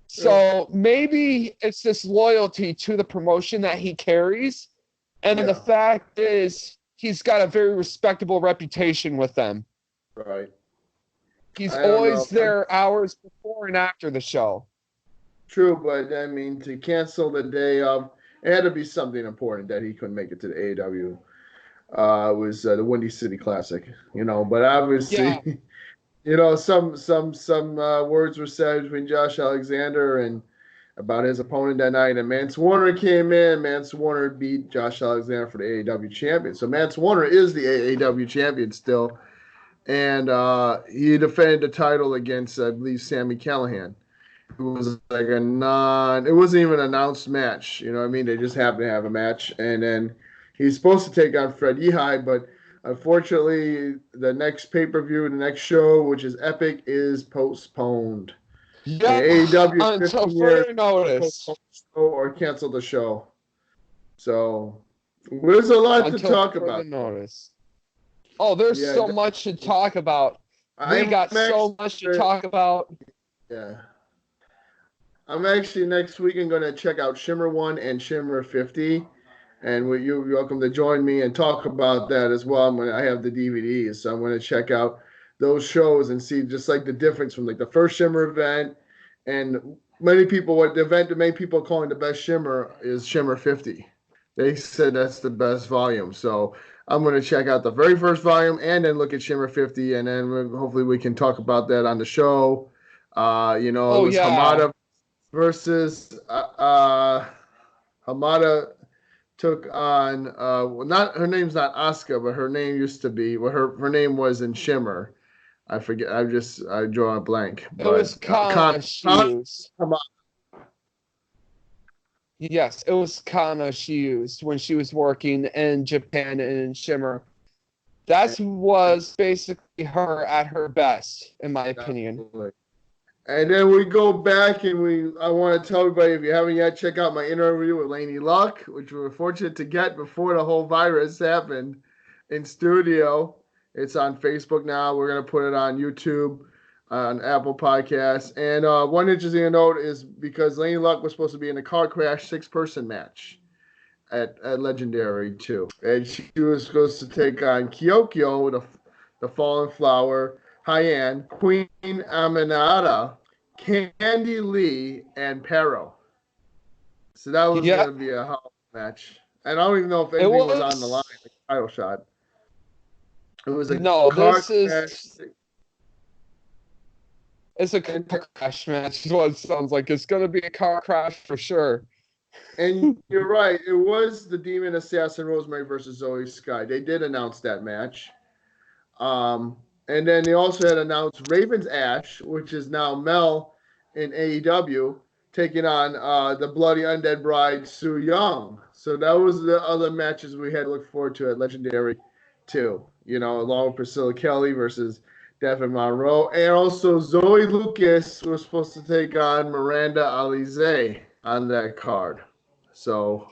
So maybe it's this loyalty to the promotion that he carries. And then the fact is, he's got a very respectable reputation with them. Right. He's I don't know. always there hours before and after the show. True, but I mean, to cancel the day of, it had to be something important that he couldn't make it to the AEW. It was the Windy City Classic, but obviously, Yeah. some words were said between Josh Alexander and about his opponent that night, and Mance Warner came in. Mance Warner beat Josh Alexander for the AEW champion. So Mance Warner is the AEW champion still, and he defended the title against, I believe, Sami Callihan. It was like it wasn't even an announced match. You know what I mean? They just happened to have a match. And then he's supposed to take on Fred Yehai, but unfortunately, the next pay-per-view, the next show, which is Epic, is postponed. Yeah, AEW until further notice. Or cancel the show. So there's a lot to talk about. Notice. Oh, there's so much to talk about. We got so much to talk about. Yeah. I'm actually next week going to check out Shimmer 1 and Shimmer 50. And you're welcome to join me and talk about that as well. I have the DVDs, so I'm going to check out those shows and see just like the difference from like the first Shimmer event. And many people, what the event that many people are calling the best Shimmer is Shimmer 50. They said that's the best volume. So I'm going to check out the very first volume and then look at Shimmer 50. And then hopefully we can talk about that on the show. It was Hamada versus Hamada took on not her name's not Asuka, but her name used to be her name was in Shimmer. I forget. I draw a blank. It was Kana she used. Yes, it was Kana she used when she was working in Japan and in Shimmer. That was basically her at her best, in my opinion. Absolutely. And then we go back and I want to tell everybody, if you haven't yet, check out my interview with Laney Luck, which we were fortunate to get before the whole virus happened in studio. It's on Facebook now. We're going to put it on YouTube, on Apple Podcasts. And one interesting note is because Laney Luck was supposed to be in a car crash 6-person match at Legendary too. And she was supposed to take on Kyokyo, the Fallen Flower, Hyan, Queen Aminata, Candy Lee, and Pero. So that was going to be a hell of a match. And I don't even know if anything was on the line, like a title shot. It was a It's a car crash match is what it sounds like. It's going to be a car crash for sure. And you're right. It was the Demon Assassin Rosemary versus Zoe Sky. They did announce that match. And then they also had announced Raven's Ash, which is now Mel in AEW, taking on the Bloody Undead Bride, Su Yung. So that was the other matches we had to look forward to at Legendary too. Along with Priscilla Kelly versus Devin Monroe. And also Zoe Lucas was supposed to take on Miranda Alize on that card. So.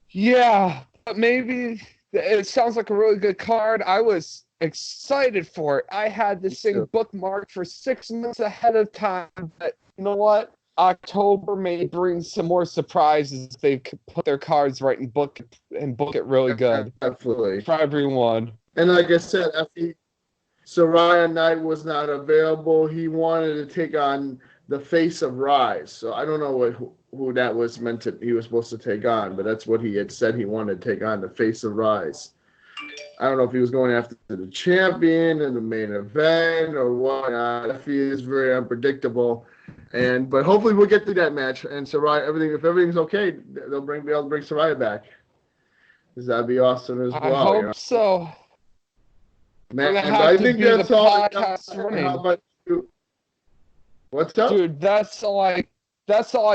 Yeah, but maybe it sounds like a really good card. I was excited for it. I had this thing bookmarked for 6 months ahead of time, but you know what? October may bring some more surprises if they put their cards right and book it really good. Absolutely. For everyone. And like I said, after Soraya Knight was not available, he wanted to take on the face of RiSE. So I don't know who that was he was supposed to take on, but that's what he had said he wanted to take on, the face of RiSE. I don't know if he was going after the champion in the main event or what. He is very unpredictable, but hopefully we'll get through that match. And Soraya, if everything's okay, they'll be able to bring Soraya back. Because that'd be awesome as well. I hope so. Man, but I think that's all. How about you? What's up, dude? That's all I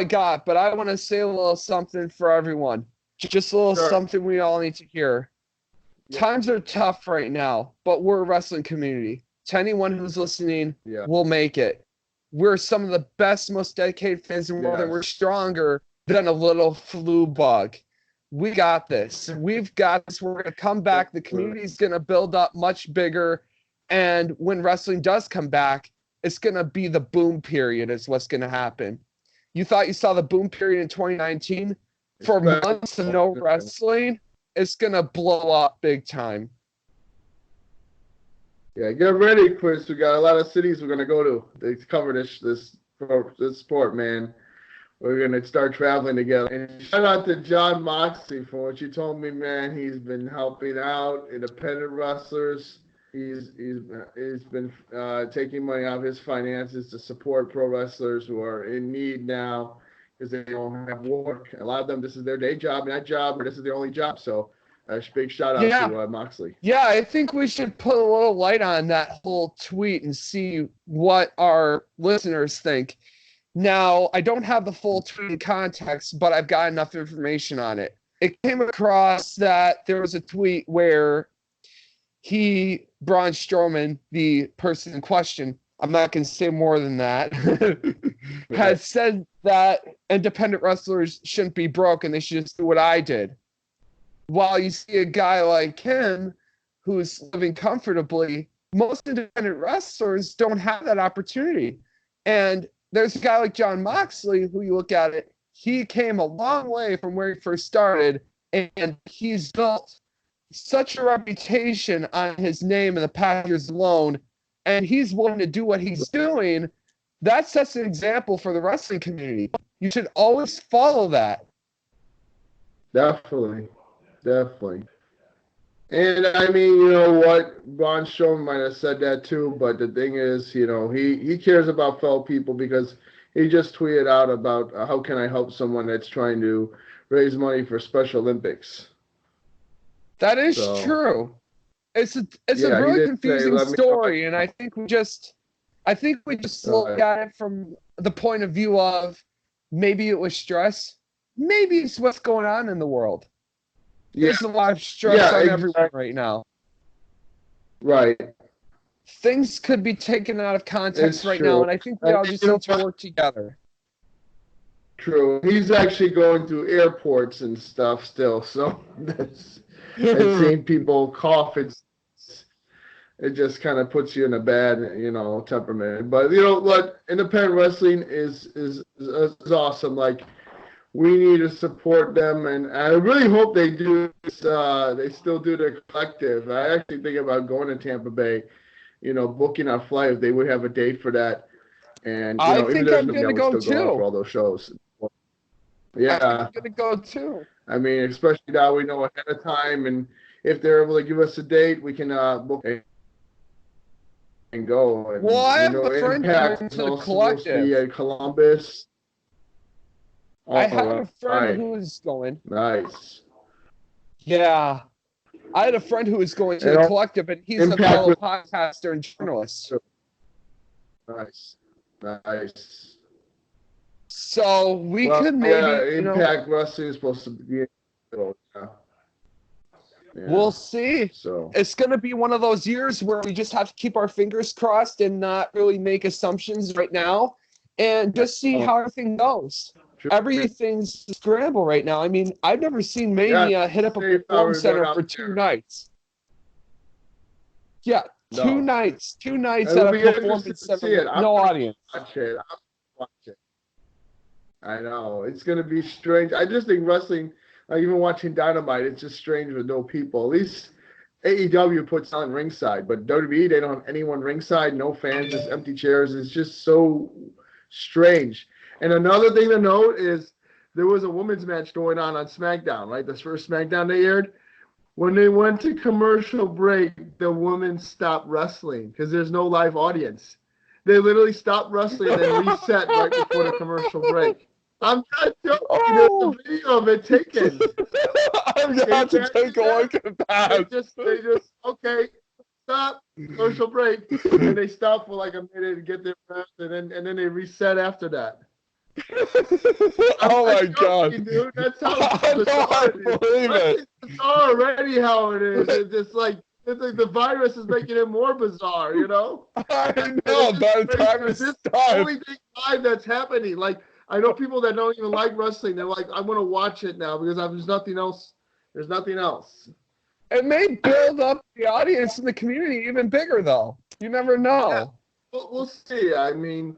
got. But I want to say a little something for everyone. Just a little something we all need to hear. Times are tough right now, but we're a wrestling community. To anyone who's listening, we'll make it. We're some of the best, most dedicated fans in the world, and we're stronger than a little flu bug. We got this. We've got this. We're going to come back. The community's going to build up much bigger, and when wrestling does come back, it's going to be the boom period is what's going to happen. you thought you saw the boom period in 2019 for months of no wrestling. It's going to blow up big time. Yeah, get ready, Kris. We got a lot of cities we're gonna go to. They cover this sport, man. We're gonna start traveling together. And shout out to John Moxley for what you told me, man. He's been helping out independent wrestlers. He's been taking money out of his finances to support pro wrestlers who are in need now because they don't have work. A lot of them, this is their day job, not job, but this is their only job. So, a big shout out to Moxley. Yeah, I think we should put a little light on that whole tweet and see what our listeners think. Now, I don't have the full tweet in context, but I've got enough information on it. It came across that there was a tweet where Braun Strowman, the person in question, I'm not going to say more than that, had said that independent wrestlers shouldn't be broke and they should just do what I did. While you see a guy like him who's living comfortably, most independent wrestlers don't have that opportunity. And there's a guy like John Moxley who you look at it, he came a long way from where he first started, and he's built such a reputation on his name in the past years alone, and he's willing to do what he's doing. That sets an example for the wrestling community. You should always follow that. Definitely. And I mean, you know what? Braun Strowman might have said that too, but the thing is, you know, he cares about fellow people because he just tweeted out about how can I help someone that's trying to raise money for Special Olympics. That is true. It's a really confusing story, and I think we just look at it from the point of view of maybe it was stress, maybe it's what's going on in the world. There's a lot of stress on everyone right now. Right. Things could be taken out of context now, and I think we all just need to work together. True. He's actually going through airports and stuff still, so that's and seeing people cough, it just kind of puts you in a bad, you know, temperament. But you know what? Independent wrestling is awesome. Like, we need to support them, and I really hope they do. They still do their collective. I actually think about going to Tampa Bay, you know, booking our flight if they would have a date for that. And you know, I think I'm going to go too. For all those shows. Yeah, I'm going to go too. I mean, especially now we know ahead of time, and if they're able to give us a date, we can book and go. And, well, I have a friend going to the collective. Be at Columbus. I have a friend who is going. Nice. Yeah. I had a friend who was going to the collective, and he's a fellow podcaster and journalist. Nice. So we could maybe, Impact Wrestling is supposed to be. We'll see. So it's going to be one of those years where we just have to keep our fingers crossed and not really make assumptions right now, and just see how everything goes. Everything's a scramble right now. I mean, I've never seen Mania hit up a performance center for 2 nights. Yeah, two nights at a performance center, no audience. Watch it. I know. It's going to be strange. I just think wrestling, even watching Dynamite, it's just strange with no people. At least AEW puts on ringside, but WWE, they don't have anyone ringside, no fans, just empty chairs. It's just so strange. And another thing to note is there was a women's match going on SmackDown, right? The first SmackDown they aired. When they went to commercial break, the women stopped wrestling because there's no live audience. They literally stopped wrestling and then reset right before the commercial break. I'm not joking. There's a video of it taken. I'm going to take a look at that. They just okay, stop, commercial break, and they stop for like a minute to get their breath, and then they reset after that. Oh my god, dude! That's how bizarre it is. It's bizarre already how it is. It's just like the virus is making it more bizarre, you know. I know. By the time it's the only thing live that's happening. Like, I know people that don't even like wrestling. They're like, I want to watch it now because there's nothing else. There's nothing else. It may build up the audience in the community even bigger, though. You never know. Yeah. We'll see. I mean,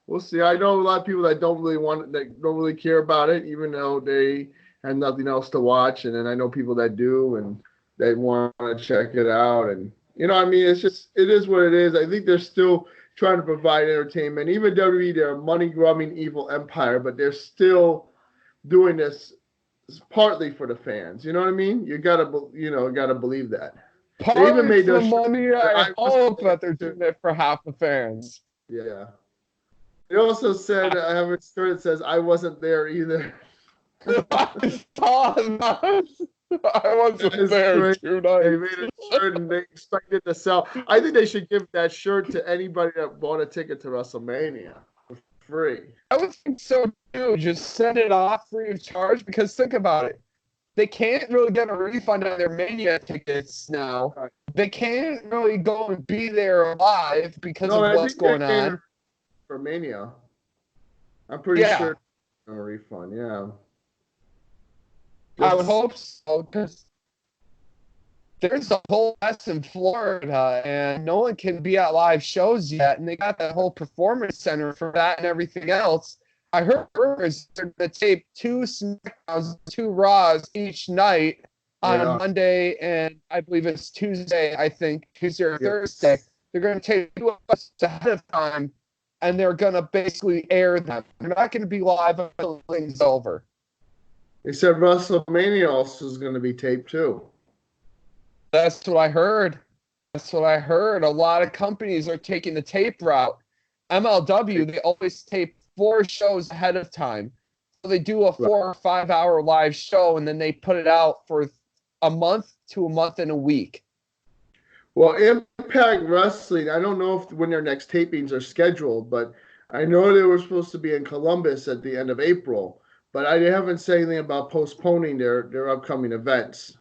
we'll see. I know a lot of people that don't really care about it, even though they have nothing else to watch. And then I know people that do, and they want to check it out. And I mean, it is what it is. I think they're still trying to provide entertainment. Even WWE, they're a money grubbing evil empire, but they're still doing this partly for the fans. You know what I mean? Gotta believe that. They even Partly made for the those money, I hope that they're too. doing it for half the fans. Yeah. They also said, I have a shirt that says, I wasn't there either. I saw that. I wasn't there Crazy. 2 They nights. made a shirt and they expected to sell. I think they should give that shirt to anybody that bought a ticket to WrestleMania for free. I would think so too. Just send it off free of charge, because think about it. They can't really get a refund on their Mania tickets now. Right. They can't really go and be there live because of what's going on. For Mania. I'm pretty sure a refund, yeah. I would hope so, because there's a whole mess in Florida, and no one can be at live shows yet, and they got that whole performance center for that and everything else. I heard rumors they're going to tape 2 SmackDowns, 2 Raws each night on a Monday, and I believe it's Tuesday or Thursday. They're going to tape 2 episodes ahead of time, and they're going to basically air them. They're not going to be live until things over. They said WrestleMania also is going to be taped too. That's what I heard. A lot of companies are taking the tape route. MLW, they always tape 4 shows ahead of time. So they do a 4 or 5 hour live show, and then they put it out for a month to a month and a week. Well, Impact Wrestling, I don't know when their next tapings are scheduled, but I know they were supposed to be in Columbus at the end of April. But I haven't said anything about postponing their upcoming events.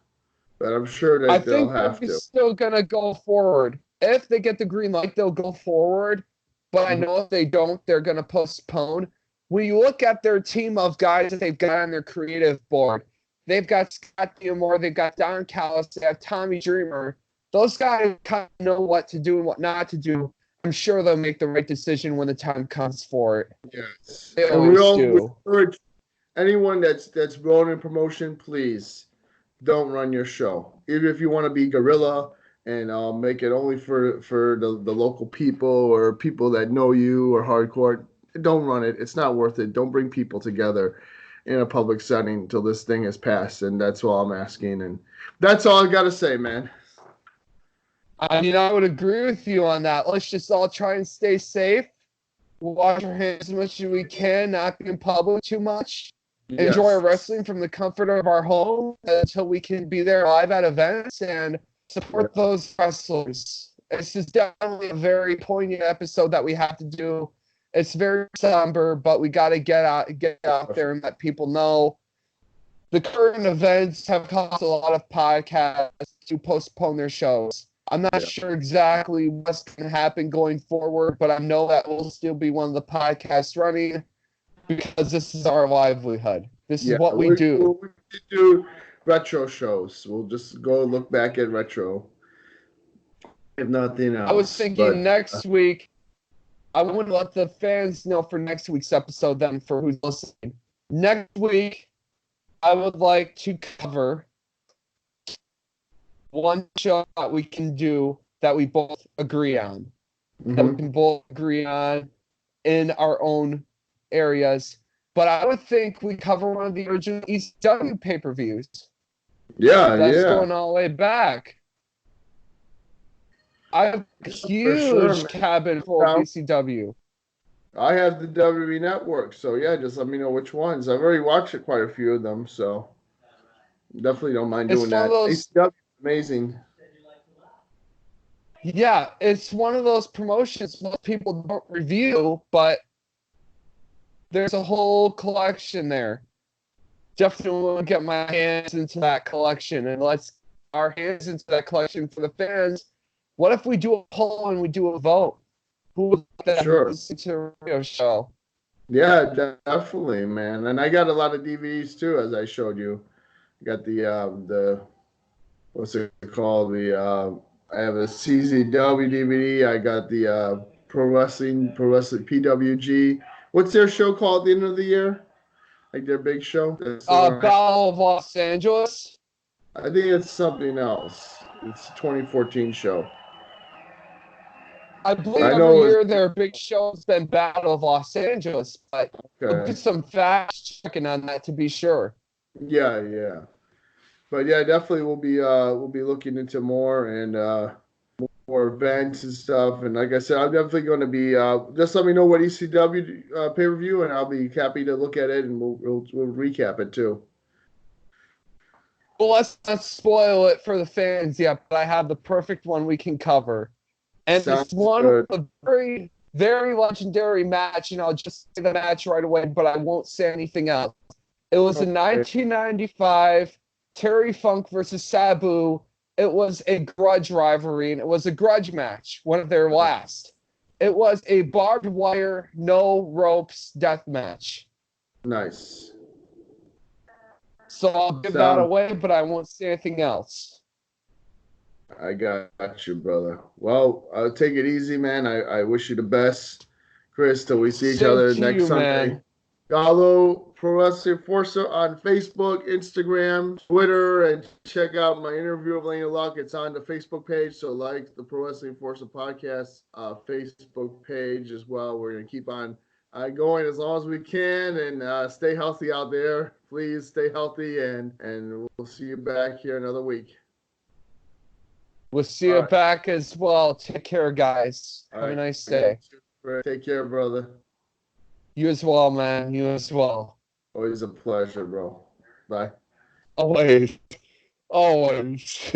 But I'm sure that they'll have to. I think they're still going to go forward. If they get the green light, they'll go forward. But I know if they don't, they're going to postpone. When you look at their team of guys that they've got on their creative board, they've got Scott D'Amore, they've got Don Callis, they have Tommy Dreamer. Those guys kind of know what to do and what not to do. I'm sure they'll make the right decision when the time comes for it. Yes. They always do. Encourage anyone that's running promotion, please don't run your show. Even if you want to be guerrilla and make it only for the local people or people that know you or hardcore, don't run it. It's not worth it. Don't bring people together in a public setting until this thing is passed. And that's all I'm asking. And that's all I got to say, man. I mean, I would agree with you on that. Let's just all try and stay safe. We'll wash our hands as much as we can, not be in public too much. Yes. Enjoy our wrestling from the comfort of our home until we can be there live at events and support those wrestlers. This is definitely a very poignant episode that we have to do. It's very somber, but we got to get out there and let people know. The current events have caused a lot of podcasts to postpone their shows. I'm not sure exactly what's going to happen going forward, but I know that we'll still be one of the podcasts running because this is our livelihood. This is what we do. We do retro shows. We'll just go look back at retro, if nothing else. I was thinking next week, I want to let the fans know for next week's episode, then, for who's listening. Next week, I would like to cover one show that we can do that we both agree on. That we can both agree on in our own areas. But I would think we cover one of the original ECW pay-per-views. That's going all the way back. I have a huge cabin for ECW. I have the WWE Network, so just let me know which ones. I've already watched quite a few of them, so definitely don't mind doing that. ECW is amazing. Yeah, it's one of those promotions most people don't review, but there's a whole collection there. Definitely want to get my hands into that collection, and let's get our hands into that collection for the fans. What if we do a poll and we do a vote? Who would like to listen to a radio show? Yeah, definitely, man. And I got a lot of DVDs too, as I showed you. I got the what's it called? I have a CZW DVD. I got the Pro Wrestling PWG. What's their show called at the end of the year? Like their big show? Battle of Los Angeles. I think it's something else. It's a 2014 show. I believe I every know year their big show has been Battle of Los Angeles, but we'll okay. get some fast checking on that to be sure. Yeah. But yeah, definitely we'll be looking into more and more events and stuff. And like I said, I'm definitely going to be just let me know what ECW pay per view, and I'll be happy to look at it, and we'll recap it too. Well, let's not spoil it for the fans yet, but I have the perfect one we can cover. And Sounds it's one good. of a very, very legendary match, and I'll just say the match right away, but I won't say anything else. It was in 1995, Terry Funk versus Sabu. It was a grudge rivalry, and it was a grudge match, one of their last. It was a barbed wire, no ropes death match. Nice. So I'll give that away, but I won't say anything else. I got you, brother. Well, take it easy, man. I wish you the best, Kris, till we see each other next Sunday. Man. Follow Pro Wrestling Forza on Facebook, Instagram, Twitter, and check out my interview of Lane Luck. It's on the Facebook page, so like the Pro Wrestling Forza podcast Facebook page as well. We're going to keep on going as long as we can, and stay healthy out there. Please stay healthy, and we'll see you back here another week. We'll see you back as well. Take care, guys. Have a nice day. Take care, brother. You as well, man. You as well. Always a pleasure, bro. Bye. Always. Always.